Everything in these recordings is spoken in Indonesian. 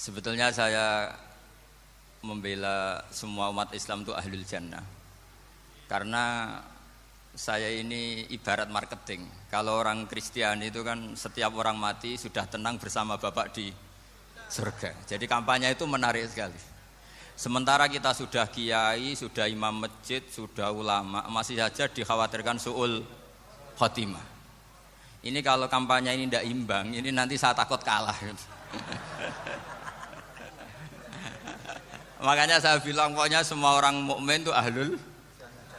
Sebetulnya saya membela semua umat Islam itu ahlul jannah. Karena saya ini ibarat marketing. Kalau orang Kristiani itu kan setiap orang mati sudah tenang bersama Bapak di surga. Jadi kampanye itu menarik sekali. Sementara kita sudah kiai, sudah imam masjid, sudah ulama, masih saja dikhawatirkan su'ul khotimah. Ini kalau kampanye ini tidak imbang, ini nanti saya takut kalah. Makanya saya bilang pokoknya semua orang mukmin itu ahlul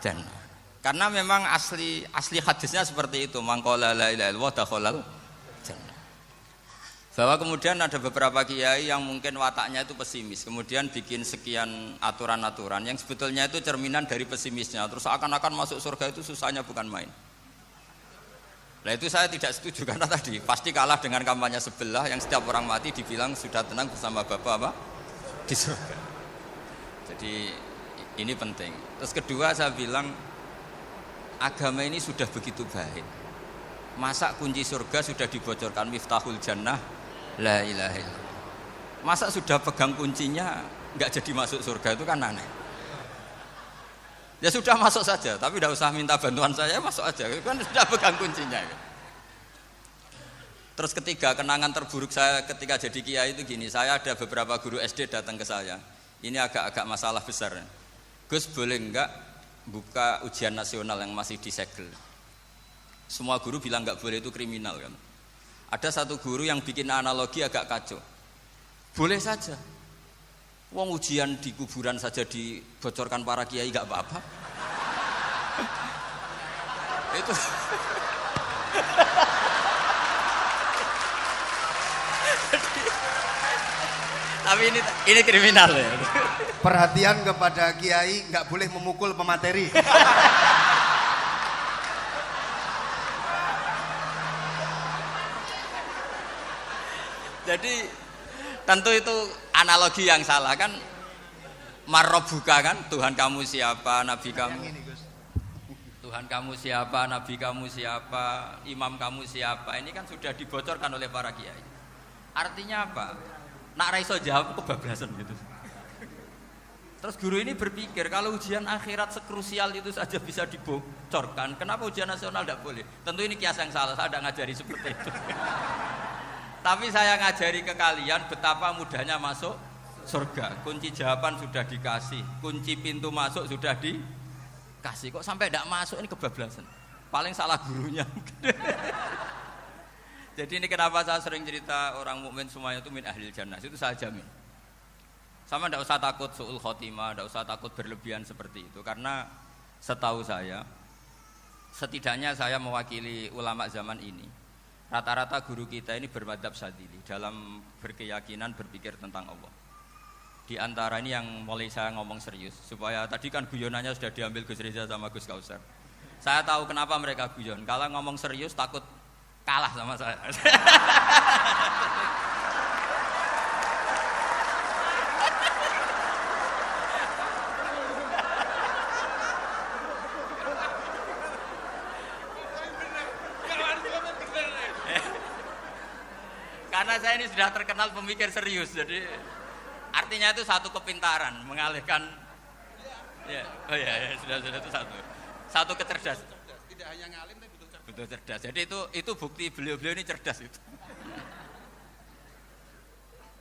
jannah. Karena memang asli hadisnya seperti itu, man qala la ilaha illallah dakhalal jannah. Bahwa kemudian ada beberapa kiai yang mungkin wataknya itu pesimis, kemudian bikin sekian aturan-aturan yang sebetulnya itu cerminan dari pesimisnya. Terus akan-akan masuk surga itu susahnya bukan main. Nah itu saya tidak setuju karena tadi pasti kalah dengan kampanye sebelah yang setiap orang mati dibilang sudah tenang bersama Bapak apa? Di surga. Jadi ini penting. Terus kedua saya bilang agama ini sudah begitu baik. Masa kunci surga sudah dibocorkan miftahul jannah la ilaha illallah. Masa sudah pegang kuncinya enggak jadi masuk surga itu kan aneh. Ya sudah masuk saja, tapi tidak usah minta bantuan saya, masuk aja. Kan sudah pegang kuncinya. Terus ketiga, kenangan terburuk saya ketika jadi kiai itu gini, saya ada beberapa guru SD datang ke saya. Ini agak-agak masalah besar. Gus boleh enggak buka ujian nasional yang masih disegel? Semua guru bilang enggak boleh, itu kriminal kan. Ada satu guru yang bikin analogi agak kacau. Boleh saja. Wong ujian di kuburan saja dibocorkan para kiai enggak apa-apa. Itu tapi ini kriminal ya. Perhatian kepada kiai, nggak boleh memukul pemateri. Jadi tentu itu analogi yang salah kan. Marrobuka kan, Tuhan kamu siapa, Nabi kamu. Tuhan kamu siapa, Nabi kamu siapa, imam kamu siapa. Ini kan sudah dibocorkan oleh para kiai. Artinya apa? Nak raiso jawab kebablasan gitu. Terus guru ini berpikir kalau ujian akhirat sekrusial itu saja bisa dibocorkan, kenapa ujian nasional tidak boleh? Tentu ini kias yang salah, saya tidak ngajari seperti itu. Tapi saya ngajari ke kalian betapa mudahnya masuk surga. Kunci jawaban sudah dikasih, kunci pintu masuk sudah dikasih. Kok sampai tidak masuk, ini kebablasan. Paling salah gurunya. Jadi ini kenapa saya sering cerita orang mukmin semuanya itu min ahlil jannah, itu saya jamin. Sama tidak usah takut su'ul khotimah, tidak usah takut berlebihan seperti itu. Karena setahu saya, setidaknya saya mewakili ulama zaman ini, rata-rata guru kita ini bermadzhab Syadzili dalam berkeyakinan berpikir tentang Allah. Di antara ini yang mulai saya ngomong serius, supaya tadi kan guyonannya sudah diambil Gus Reza sama Gus Kausar. Saya tahu kenapa mereka guyon, kalau ngomong serius takut kalah sama saya. Karena saya ini sudah terkenal pemikir serius, jadi artinya itu satu kepintaran mengalihkan. Ya, oh ya, sudah itu satu kecerdasan. Tidak hanya ngalim tapi betul cerdas. Jadi itu bukti beliau-beliau ini cerdas itu.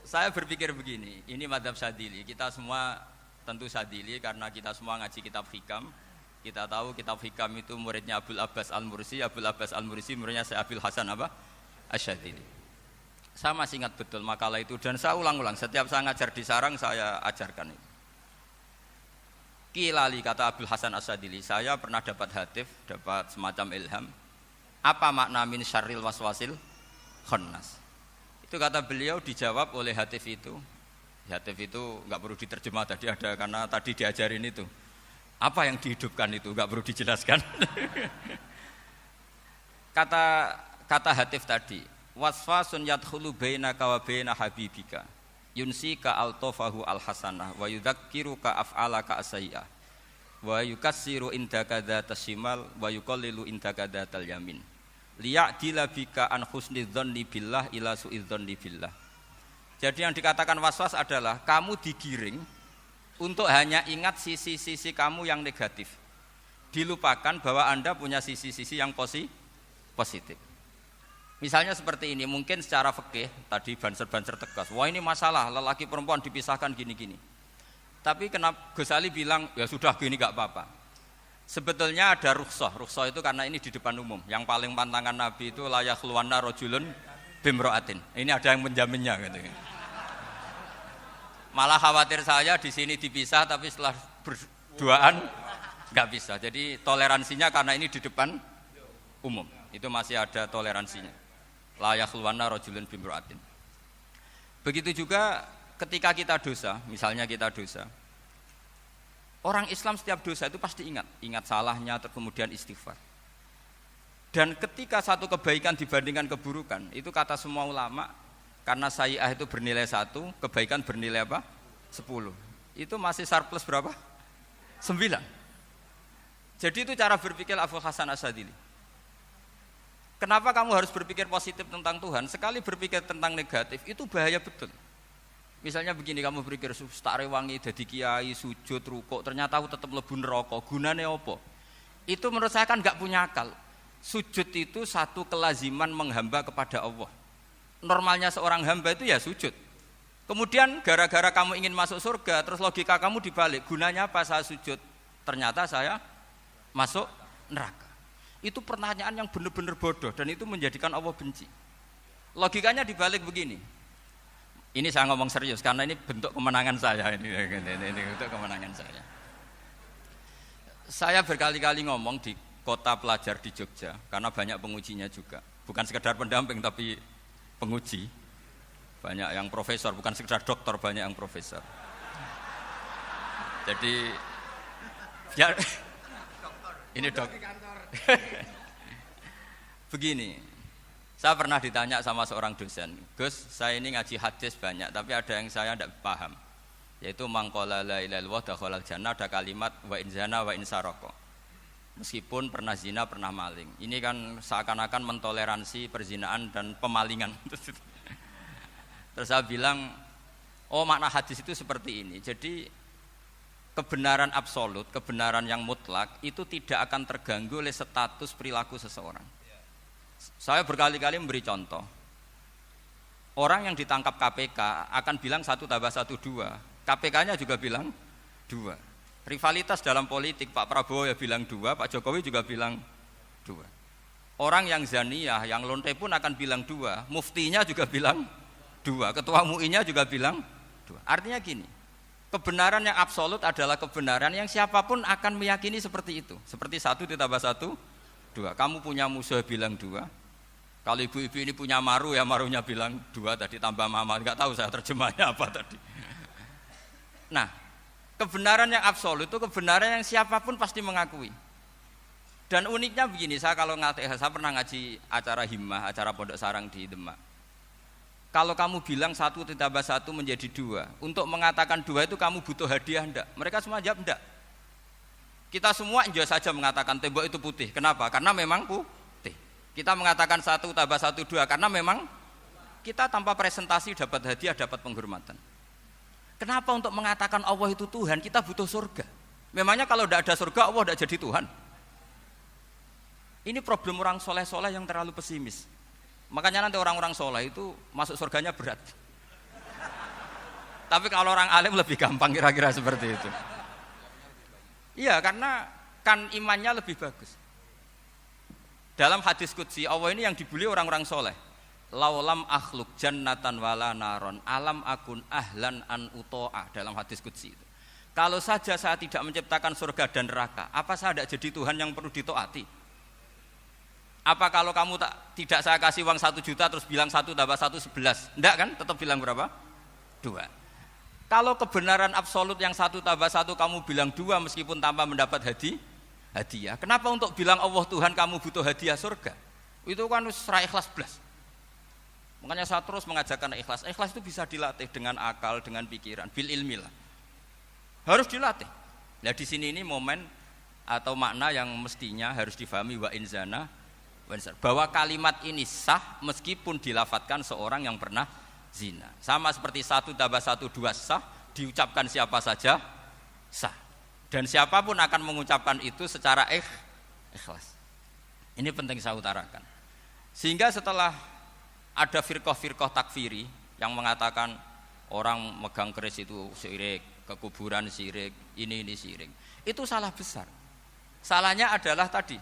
Saya berpikir begini, ini madzhab Syadzili. Kita semua tentu Syadzili karena kita semua ngaji kitab hikam. Kita tahu kitab hikam itu muridnya Abul Abbas Al-Mursi. Abul Abbas Al-Mursi muridnya Syekh Abil Hasan apa? Asy-Syadzili. Saya masih ingat betul makalah itu dan saya ulang-ulang. Setiap saya ngajar di sarang saya ajarkan itu. Kilali kata Abul Hasan Asy-Syadzili, saya pernah dapat hatif, dapat semacam ilham. Apa makna min syarril waswasil khannas? Itu kata beliau dijawab oleh hatif itu. Hatif itu enggak perlu diterjemah tadi ada karena tadi diajarin itu. Apa yang dihidupkan itu enggak perlu dijelaskan. Kata hatif tadi, wasfasun yadkhulu bainaka wa baina habibika. Yunsika altofahu alhasanah wa yudzakiruka af'alaka asai'ah wa yukassiru indaka dzatas shimal wa yuqallilu indaka dzatal yamin liya'dila bika an husnidzanni billah ila su'idzanni billah Jadi yang dikatakan was-was adalah kamu digiring untuk hanya ingat sisi-sisi kamu yang negatif. Dilupakan bahwa Anda punya sisi-sisi yang positif. Misalnya seperti ini, mungkin secara fikih tadi Banser tegas, wah ini masalah lelaki perempuan dipisahkan gini-gini. Tapi kenapa Ghazali bilang ya sudah gini gak apa-apa. Sebetulnya ada rukhsah itu karena ini di depan umum. Yang paling pantangan Nabi itu la yakhluwanna rajulun bimra'atin. Ini ada yang menjaminnya gitu. Malah khawatir saya di sini dipisah tapi setelah berduaan nggak bisa. Jadi toleransinya karena ini di depan umum. Itu masih ada toleransinya. La yakhluwanna rajulun bimra'atin. Begitu juga ketika kita dosa, misalnya kita dosa. Orang Islam setiap dosa itu pasti ingat salahnya, kemudian istighfar. Dan ketika satu kebaikan dibandingkan keburukan, itu kata semua ulama, karena sayyi'ah itu bernilai 1, kebaikan bernilai apa? 10. Itu masih surplus berapa? 9. Jadi itu cara berpikir Abu Hasan Asyadzili. Kenapa kamu harus berpikir positif tentang Tuhan? Sekali berpikir tentang negatif, itu bahaya betul. Misalnya begini, kamu berpikir tak rewangi dadi kiai, sujud, rukuk, ternyata aku tetap mlebu neraka. Gunane apa? Itu menurut saya kan enggak punya akal. Sujud itu satu kelaziman menghamba kepada Allah. Normalnya seorang hamba itu ya sujud. Kemudian gara-gara kamu ingin masuk surga, terus logika kamu dibalik. Gunanya apa saya sujud? Ternyata saya masuk neraka. Itu pertanyaan yang benar-benar bodoh dan itu menjadikan Allah benci. Logikanya dibalik begini. Ini saya ngomong serius karena ini bentuk kemenangan saya ini bentuk kemenangan saya. Saya berkali-kali ngomong di kota pelajar di Jogja karena banyak pengujinya juga. Bukan sekedar pendamping tapi penguji. Banyak yang profesor, bukan sekedar doktor, banyak yang profesor. Jadi ya ini dok. Begini. Saya pernah ditanya sama seorang dosen, Gus, saya ini ngaji hadis banyak, tapi ada yang saya tidak paham, yaitu mangqala la ilaha illallah dakhalal jannah, ada kalimat wa in zana wa in saraka. Meskipun pernah zina, pernah maling. Ini kan seakan-akan mentoleransi perzinaan dan pemalingan. Terus saya bilang, oh makna hadis itu seperti ini. Jadi kebenaran absolut, kebenaran yang mutlak itu tidak akan terganggu oleh status perilaku seseorang. Saya berkali-kali memberi contoh. Orang yang ditangkap KPK akan bilang 1 + 1 2. KPK-nya juga bilang 2. Rivalitas dalam politik, Pak Prabowo ya bilang 2, Pak Jokowi juga bilang 2. Orang yang zaniyah, yang lonte pun akan bilang 2. Muftinya juga bilang 2. Ketua MUI-nya juga bilang 2. Artinya gini, kebenaran yang absolut adalah kebenaran yang siapapun akan meyakini seperti itu. Seperti 1 + 1 2. Kamu punya musuh bilang 2. Kalau ibu-ibu ini punya maru ya marunya bilang 2 tadi tambah mama. Enggak tahu saya terjemahnya apa tadi. Nah, kebenaran yang absolut itu kebenaran yang siapapun pasti mengakui. Dan uniknya begini, saya kalau saya pernah ngaji acara himmah, acara pondok sarang di Demak. Kalau kamu bilang 1 + 1 menjadi 2, untuk mengatakan 2 itu kamu butuh hadiah enggak? Mereka semua jawab enggak. Kita semua enjoy saja mengatakan tembok itu putih. Kenapa? Karena memang putih. Kita mengatakan 1 + 1 2 karena memang kita tanpa presentasi dapat hadiah, dapat penghormatan. Kenapa untuk mengatakan Allah itu Tuhan kita butuh surga? Memangnya kalau tidak ada surga Allah tidak jadi Tuhan? Ini problem orang soleh-soleh yang terlalu pesimis. Makanya nanti orang-orang soleh itu masuk surganya berat. Tapi kalau orang alim lebih gampang kira-kira seperti itu. Iya, karena kan imannya lebih bagus. Dalam hadis qudsi Allah ini yang dibuli orang-orang soleh. Laulam akhluk jannatan wala naron alam akun ahlan an uto'a, dalam hadis qudsi itu. Kalau saja saya tidak menciptakan surga dan neraka, apa saya tidak jadi Tuhan yang perlu ditaati? Apa kalau kamu tidak saya kasih uang 1 juta terus bilang 1 + 1 11? Enggak kan? Tetap bilang berapa? 2. Kalau kebenaran absolut yang 1 + 1 kamu bilang 2 meskipun tanpa mendapat hadiah. Kenapa untuk bilang Allah Tuhan kamu butuh hadiah surga? Itu kan secara ikhlas blas. Makanya saya terus mengajarkan ikhlas. Ikhlas itu bisa dilatih dengan akal, dengan pikiran, bil ilmi lah. Harus dilatih. Nah di sini ini momen atau makna yang mestinya harus difahami wa inzana bahwa kalimat ini sah meskipun dilafadzkan seorang yang pernah zina. Sama seperti 1 tambah 1 2 sah, diucapkan siapa saja sah. Dan siapapun akan mengucapkan itu secara ikhlas. Ini penting saya utarakan. Sehingga setelah ada firqah-firqah takfiri yang mengatakan orang megang keris itu syirik, ke kuburan syirik, ini syirik. Itu salah besar. Salahnya adalah tadi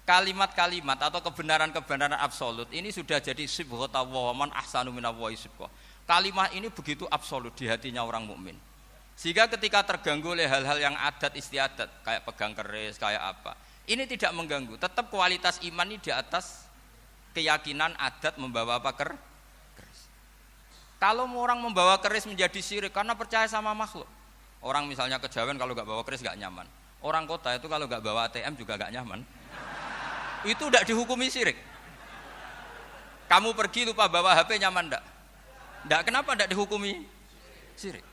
kalimat-kalimat atau kebenaran-kebenaran absolut ini sudah jadi sibghata wa man ahsanu minallahi sibghah. Kalimat ini begitu absolut di hatinya orang mukmin. Sehingga ketika terganggu oleh hal-hal yang adat istiadat kayak pegang keris, kayak apa, ini tidak mengganggu. Tetap kualitas iman ini di atas keyakinan adat membawa apa keris. Kalau orang membawa keris menjadi syirik karena percaya sama makhluk. Orang misalnya kejawen kalau nggak bawa keris nggak nyaman. Orang kota itu kalau nggak bawa ATM juga nggak nyaman. Itu tidak dihukumi syirik. Kamu pergi lupa bawa HP nyaman enggak? Enggak, kenapa enggak dihukumi syirik?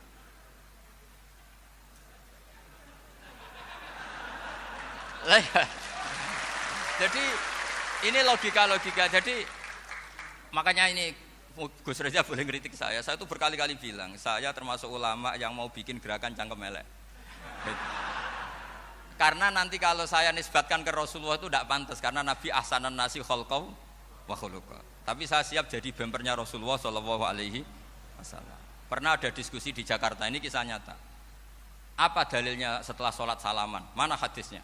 Jadi ini logika. Jadi makanya ini Gus Reza boleh ngeritik saya. Saya itu berkali-kali bilang, saya termasuk ulama yang mau bikin gerakan cangkem elek. Karena nanti kalau saya nisbatkan ke Rasulullah itu tidak pantas karena Nabi ahsanan nasi khalqaw wa khuluqa. Tapi saya siap jadi bempernya Rasulullah sallallahu alaihi wasallam. Pernah ada diskusi di Jakarta, ini kisah nyata. Apa dalilnya setelah sholat salaman? Mana hadisnya?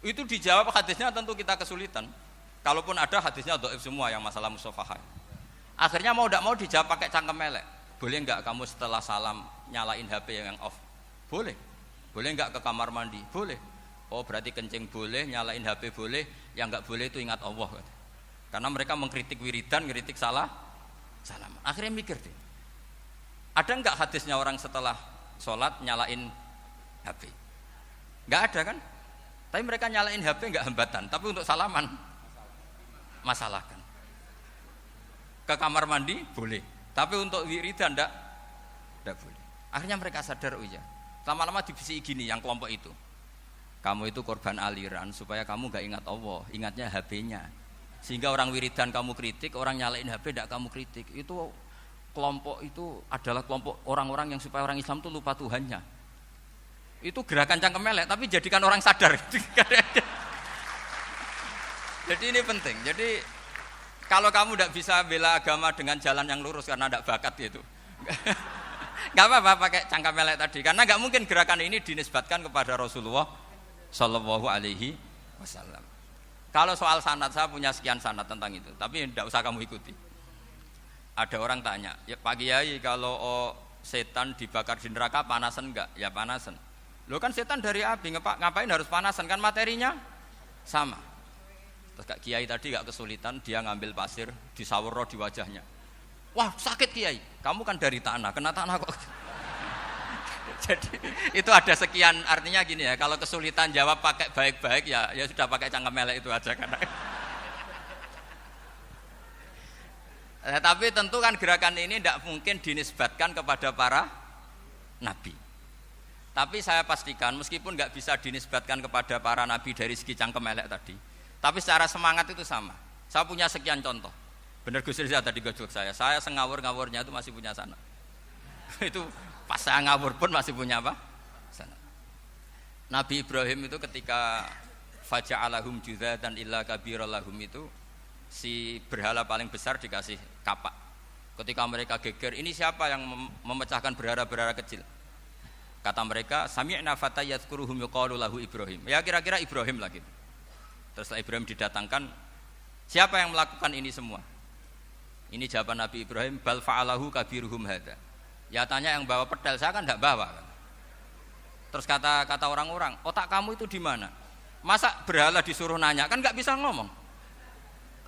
Itu dijawab hadisnya tentu kita kesulitan. Kalaupun ada hadisnya dhaif semua yang masalah musafahah. Akhirnya mau tidak mau dijawab pakai cangkem elek. Boleh enggak kamu setelah salam nyalain HP yang off? Boleh. Boleh enggak ke kamar mandi? Boleh. Oh berarti kencing boleh, nyalain HP boleh, yang enggak boleh itu ingat Allah. Karena mereka mengkritik wiridan, ngeritik salah salam. Akhirnya mikir deh. Ada enggak hadisnya orang setelah sholat nyalain HP? Enggak ada kan? Tapi mereka nyalain HP enggak hambatan, tapi untuk salaman masalahkan. Ke kamar mandi boleh, tapi untuk wiridan enggak boleh. Akhirnya mereka sadar, oh iya. Lama-lama dibisi gini yang kelompok itu. Kamu itu korban aliran supaya kamu gak ingat Allah, ingatnya HP-nya. Sehingga orang wiridan kamu kritik, orang nyalain HP tidak kamu kritik. Itu kelompok itu adalah kelompok orang-orang yang supaya orang Islam itu lupa Tuhannya. Itu gerakan cangkem elek, tapi jadikan orang sadar. Jadi ini penting. Jadi kalau kamu tidak bisa bela agama dengan jalan yang lurus karena tidak bakat gitu. Gak apa-apa pakai cangkem elek tadi, karena gak mungkin gerakan ini dinisbatkan kepada Rasulullah Shallallahu Alaihi Wasallam. Kalau soal sanad, saya punya sekian sanad tentang itu, tapi tidak usah kamu ikuti. Ada orang tanya, ya Pak Kiai kalau setan dibakar di neraka panasan enggak? Ya panasan. Lo kan setan dari api, ngapain harus panasan? Kan materinya sama. Terus Kak Kiai tadi gak kesulitan, dia ngambil pasir, disawero di wajahnya. Wah sakit Kiai, kamu kan dari tanah, kena tanah kok. Jadi itu ada sekian, artinya gini ya, kalau kesulitan jawab pakai baik-baik ya sudah pakai cangkem elek itu aja kan. Tapi tentu kan gerakan ini tidak mungkin dinisbatkan kepada para nabi. Tapi saya pastikan meskipun nggak bisa dinisbatkan kepada para nabi dari segi cangkem elek tadi, tapi secara semangat itu sama. Saya punya sekian contoh. Benar Gus Rizal tadi gojlok saya sengawur-ngawurnya itu masih punya sanad. Itu pas saya ngawur pun masih punya apa? Sanad. Nabi Ibrahim itu ketika faja'alahum juzatan illa kabiralahum itu si berhala paling besar dikasih kapak. Ketika mereka geger, ini siapa yang memecahkan berhala-berhala kecil? Kata mereka, sami'na fata yadhkuruhum yuqalu lahu Ibrahim. Ya kira-kira Ibrahim lagi. Terus Ibrahim didatangkan, siapa yang melakukan ini semua? Ini jawaban Nabi Ibrahim, bal fa'alahu kabiruhum hadza. Ya tanya yang bawa pedal, saya kan enggak bawa. Terus kata orang-orang, otak kamu itu di mana? Masa berhala disuruh nanya, kan enggak bisa ngomong.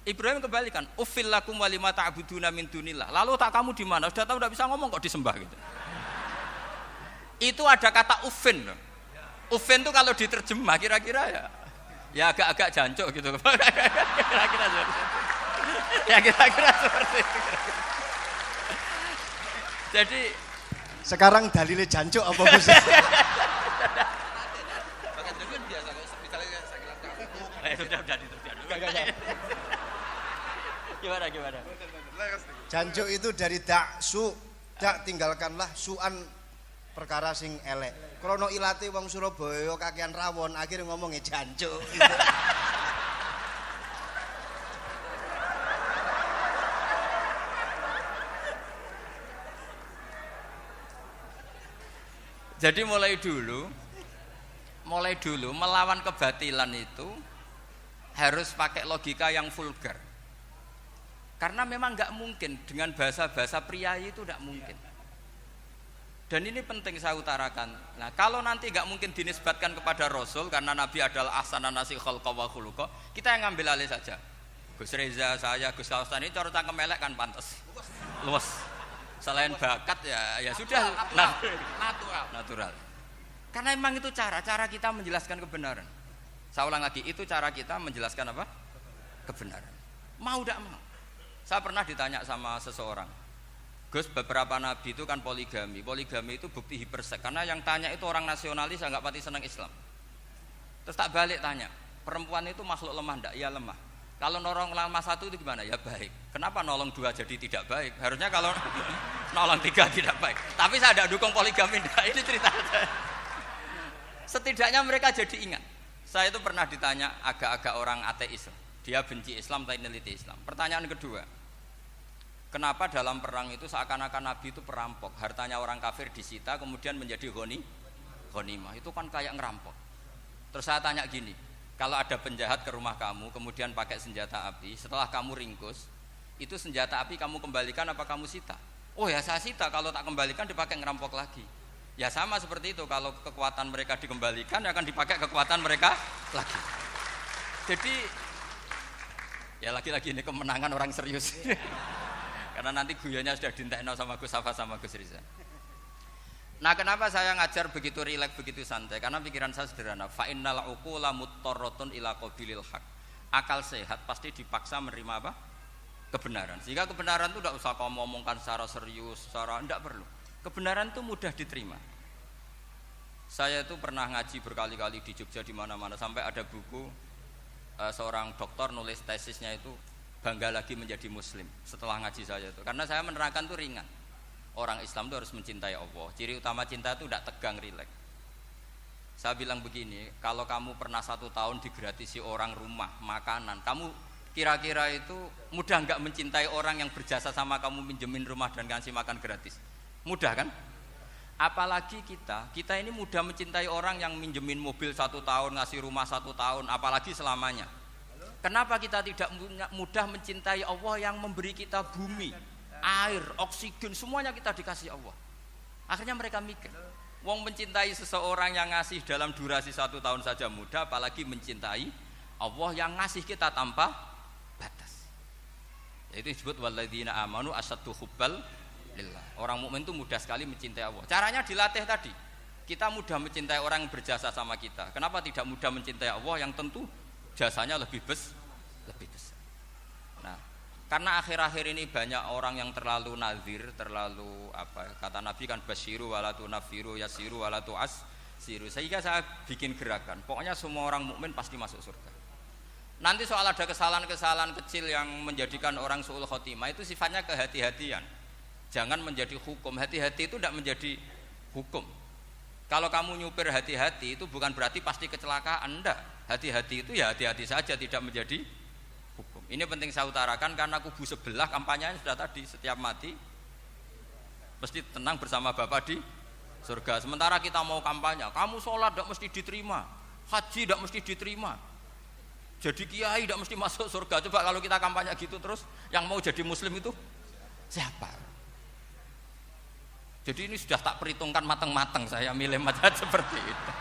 Ibrahim kembalikan, uffil lakum walima ta'buduna min dunillah. Lalu otak kamu di mana? Sudah tahu enggak bisa ngomong kok disembah gitu. Itu ada kata uffin. Uffin itu kalau diterjemah kira-kira ya agak-agak jancuk gitu. Kira-kira ya kira-kira seperti itu. Jadi sekarang dalilnya jancuk apa Gus? Pakai dulu biasa kalau misalnya saya bilang sudah terjadi. Gimana? Jancuk itu dari dak su. Dak tinggalkanlah suan perkara sing elek. Krono ilate wong Surabaya kakean rawon, akhirnya ngomongnya jancuk. Gitu. Jadi mulai dulu melawan kebatilan itu harus pakai logika yang vulgar. Karena memang nggak mungkin dengan bahasa-bahasa priayi itu nggak mungkin. Dan ini penting saya utarakan. Nah, kalau nanti nggak mungkin dinisbatkan kepada Rasul karena Nabi adalah ahsanan nasi khalqa wa khuluqa, kita yang ngambil alih saja. Gus Reza, saya, Gus Kaustan ini cara cangkem elek kan pantas. Luas. Selain bakat ya sudah natural. Karena memang itu cara kita menjelaskan kebenaran. Saya ulang lagi, itu cara kita menjelaskan apa? Kebenaran. Mau tidak mau. Saya pernah ditanya sama seseorang, Gus, beberapa nabi itu kan poligami. Poligami itu bukti hiperseks. Karena yang tanya itu orang nasionalis, nggak pati senang Islam. Terus tak balik tanya, perempuan itu makhluk lemah enggak? Ya lemah. Kalau nolong lama satu itu gimana? Ya baik. Kenapa nolong dua jadi tidak baik? Harusnya kalau nolong tiga tidak baik. Tapi saya tidak dukung poligami. Nah, ini cerita. Setidaknya mereka jadi ingat. Saya itu pernah ditanya agak-agak orang ateis. Dia benci Islam tapi neliti Islam. Pertanyaan kedua, kenapa dalam perang itu seakan-akan Nabi itu perampok? Hartanya orang kafir disita kemudian menjadi ghanimah. Itu kan kayak ngerampok. Terus saya tanya gini, kalau ada penjahat ke rumah kamu kemudian pakai senjata api, setelah kamu ringkus, itu senjata api kamu kembalikan apa kamu sita? Oh ya saya sita, kalau tak kembalikan dipakai ngerampok lagi. Ya sama seperti itu, kalau kekuatan mereka dikembalikan akan dipakai kekuatan mereka lagi. Jadi ya lagi-lagi ini kemenangan orang serius. Karena nanti guyonnya sudah dintekno sama Gus Safa sama Gus Riza. Nah, kenapa saya ngajar begitu rileks, begitu santai? Karena pikiran saya sederhana. Fa innal uqula muttarratun ila qabilil haq. Akal sehat pasti dipaksa menerima apa? Kebenaran. Sehingga kebenaran itu tidak usah kamu ngomongkan secara serius, tidak perlu. Kebenaran itu mudah diterima. Saya itu pernah ngaji berkali-kali di Jogja di mana-mana sampai ada buku seorang dokter nulis tesisnya itu bangga lagi menjadi muslim setelah ngaji saya itu. Karena saya menerangkan itu ringan. Orang Islam itu harus mencintai Allah. Ciri utama cinta itu tidak tegang, rileks. Saya bilang begini, kalau kamu pernah 1 tahun digratisi orang rumah, makanan, kamu kira-kira itu mudah nggak mencintai orang yang berjasa sama kamu minjemin rumah dan ngasih makan gratis? Mudah kan? Apalagi kita ini mudah mencintai orang yang minjemin mobil 1 tahun, ngasih rumah 1 tahun, apalagi selamanya. Kenapa kita tidak mudah mencintai Allah yang memberi kita bumi, air, oksigen, semuanya kita dikasih Allah? Akhirnya mereka mikir, wong mencintai seseorang yang ngasih dalam durasi 1 tahun saja mudah, apalagi mencintai Allah yang ngasih kita tanpa batas. Itu disebut walladzina amanu asaddu hubbal lillah. Orang mukmin itu mudah sekali mencintai Allah. Caranya dilatih tadi. Kita mudah mencintai orang yang berjasa sama kita. Kenapa tidak mudah mencintai Allah yang tentu jasanya lebih besar? Nah, karena akhir-akhir ini banyak orang yang terlalu nazir, terlalu kata Nabi kan basyiru walatu nafiru yasiru walatu asiru. Sehingga saya bikin gerakan. Pokoknya semua orang mukmin pasti masuk surga. Nanti soal ada kesalahan-kesalahan kecil yang menjadikan orang su'ul khotimah itu sifatnya kehati-hatian. Jangan menjadi hukum. Hati-hati itu tidak menjadi hukum. Kalau kamu nyupir hati-hati itu bukan berarti pasti kecelakaan, enggak. Hati-hati itu ya hati-hati saja, tidak menjadi hukum. Ini penting saya utarakan karena kubu sebelah kampanyenya sudah tadi, setiap mati mesti tenang bersama Bapak di surga. Sementara kita mau kampanye, kamu sholat tidak mesti diterima, haji tidak mesti diterima, jadi kiai tidak mesti masuk surga. Coba kalau kita kampanye gitu terus, yang mau jadi muslim itu siapa? Jadi ini sudah tak perhitungkan matang-matang, saya milih macam seperti itu.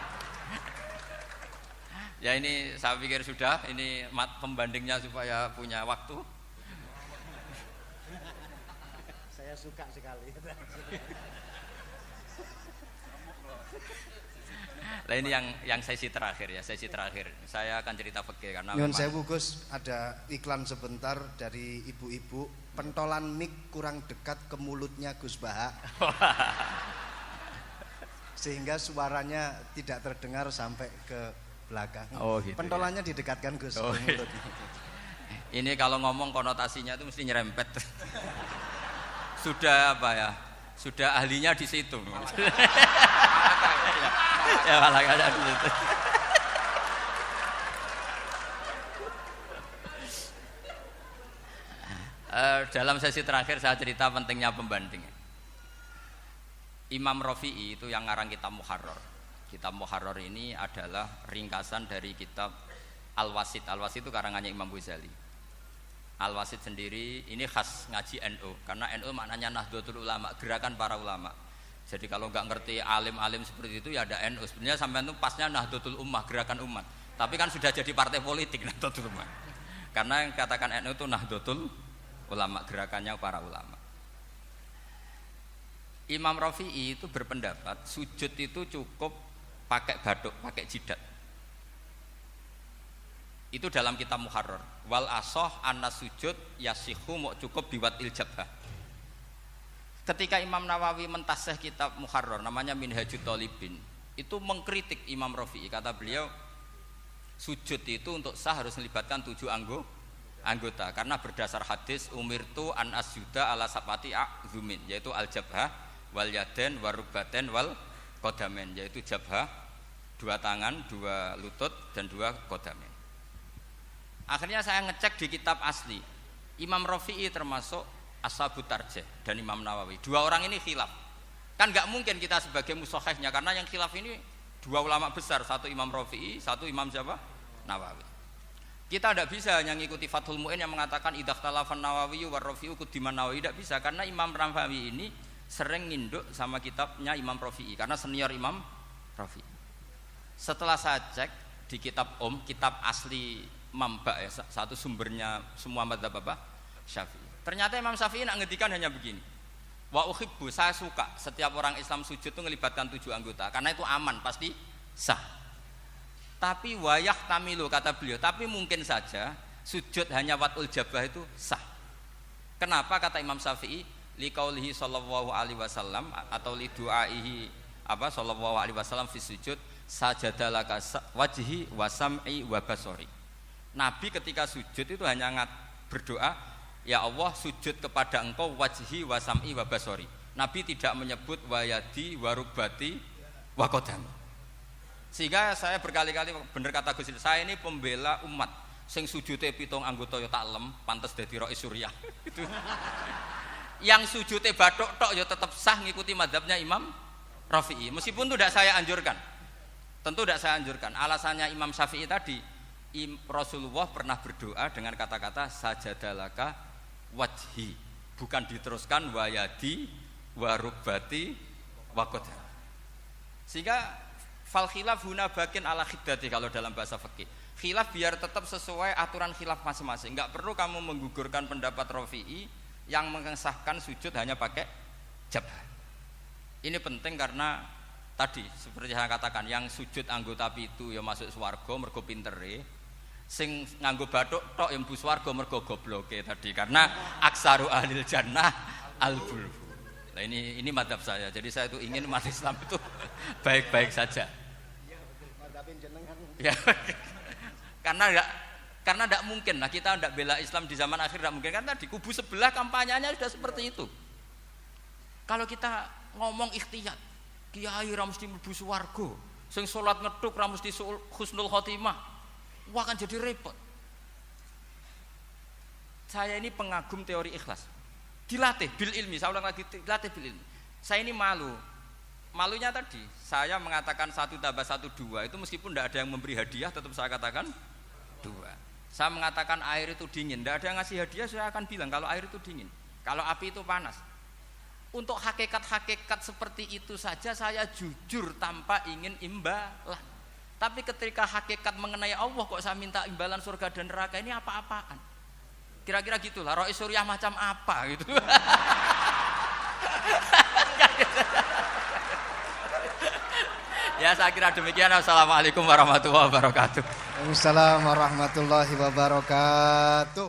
Ya ini saya pikir sudah, ini pembandingnya supaya punya waktu. Saya suka sekali. Nah ini yang sesi terakhir ya, sesi terakhir. Saya akan cerita fikih karena Nyun sewu Gus, ada iklan sebentar dari ibu-ibu, pentolan mik kurang dekat ke mulutnya Gus Baha. Sehingga suaranya tidak terdengar sampai ke belakang. Oh gitu. Pentolannya didekatkan Gus ke mulutnya. Ini kalau ngomong konotasinya itu mesti nyerempet. Sudah apa ya? Sudah ahlinya di situ. Ya malah ada di situ. Dalam sesi terakhir saya cerita pentingnya pembanding. Imam Rafi'i itu yang ngarang kitab Muharrar. Kitab Muharrar ini adalah ringkasan dari kitab Al-Wasit. Al-Wasit itu karangannya Imam Ghazali. Al-Wasit sendiri ini khas ngaji NU karena NU maknanya Nahdlatul Ulama, gerakan para ulama. Jadi kalau nggak ngerti alim-alim seperti itu ya ada NU. Sebenarnya sampai itu pasnya Nahdlatul Ummah, gerakan umat. Tapi kan sudah jadi partai politik Nahdlatul Ummah. Karena yang katakan NU itu Nahdlatul Ulama, gerakannya para ulama. Imam Rafi'i itu berpendapat sujud itu cukup pakai batuk, pakai jidat. Itu dalam kitab Muharrar. Wal asoh anna sujud yasihu mau cukup biwat iljabah. Ketika Imam Nawawi mentasih kitab Muharrar namanya Minhajut Thalibin, itu mengkritik Imam Rafi'i. Kata beliau sujud itu untuk sah harus melibatkan 7 anggota karena berdasar hadis umirtu an asjuda ala sapati a'zumin, yaitu al jabhah wal yaden warukbaten wal qadamen, yaitu jabhah 2 tangan, 2 lutut dan 2 qadamen. Akhirnya saya ngecek di kitab asli Imam Rafi'i termasuk Ashabut Tarjih dan Imam Nawawi. 2 orang ini khilaf. Kan nggak mungkin kita sebagai mushahihnya karena yang khilaf ini 2 ulama besar, satu Imam Rafi'i, satu Imam siapa? Nawawi. Kita tidak bisa hanya ngikuti Fathul Mu'in yang mengatakan idzakhtalafan Nawawi war Rafi'u kudiman Nawawi, tidak bisa karena Imam Nawawi ini sering nginduk sama kitabnya Imam Rafi'i karena senior Imam Rafi'i. Setelah saya cek di kitab kitab asli Mamba ya, satu sumbernya semua madzhab apa? Syafi'i. Ternyata Imam Syafi'i nak ngedikan hanya begini. Wa uhibbu, saya suka setiap orang Islam sujud itu melibatkan 7 anggota karena itu aman, pasti sah. Tapi wayah tamilu kata beliau, tapi mungkin saja sujud hanya watul jabah itu sah. Kenapa kata Imam Syafi'i? Liqaulihi sallallahu alaihi wasallam atau li du'aihi apa sallallahu alaihi wasallam fi sujud sajadalaka wajhi wa sam'i wa basari. Nabi ketika sujud itu hanya berdoa, ya Allah sujud kepada engkau wajhi wa sam'i wa basari. Nabi tidak menyebut wayadi wa rukbati wa qadami. Sehingga saya berkali-kali bener kata Gus, saya ini pembela umat sing sujude 7 anggota ya tak lem pantes dadi Rais Suriah. Itu. Yang sujude bathuk tok ya tetap sah ngikuti mazhabnya Imam Rafi'i. Meskipun itu tidak saya anjurkan. Tentu tidak saya anjurkan. Alasannya Imam Syafi'i tadi Rasulullah pernah berdoa dengan kata-kata sajadalaka wajhi, bukan diteruskan wayadi warubati wakoda. Sehingga fal khilaf huna bakin ala khiddati kalau dalam bahasa fikih. Khilaf biar tetap sesuai aturan khilaf masing-masing. Enggak perlu kamu menggugurkan pendapat Rafi'i yang mengesahkan sujud hanya pakai jabah. Ini penting karena tadi seperti saya katakan yang sujud anggota pitu ya masuk swarga mergo pintere. Sing nganggo bathuk tok yang mlebu swarga mergo gobloke tadi karena aksaru ahlil jannah al-bulbu. Nah ini mazhab saya. Jadi saya itu ingin umat Islam itu baik-baik saja. Ya. Karena tidak mungkin lah kita tidak bela Islam di zaman akhir, tidak mungkin karena di kubu sebelah kampanyenya sudah seperti itu. Kalau kita ngomong ikhtiyat, kiai ra mesti mlebu swarga, sing salat ngethuk ra mesti husnul khotimah. Wah akan jadi repot. Saya ini pengagum teori ikhlas. Dilatih bil ilmi, saya ulang lagi dilatih bil ilmi. Saya ini malu. Malunya tadi, saya mengatakan 1 tambah 1 2 itu meskipun tidak ada yang memberi hadiah tetap saya katakan 2. Saya mengatakan air itu dingin, tidak ada yang ngasih hadiah saya akan bilang kalau air itu dingin. Kalau api itu panas. Untuk hakikat-hakikat seperti itu saja saya jujur tanpa ingin imbalan. Tapi ketika hakikat mengenai Allah kok saya minta imbalan surga dan neraka, ini apa-apaan? Kira-kira gitulah, Rais Suriah macam apa gitu. Ya saya kira demikian. Assalamualaikum warahmatullahi wabarakatuh. Waalaikumsalam warahmatullahi wabarakatuh.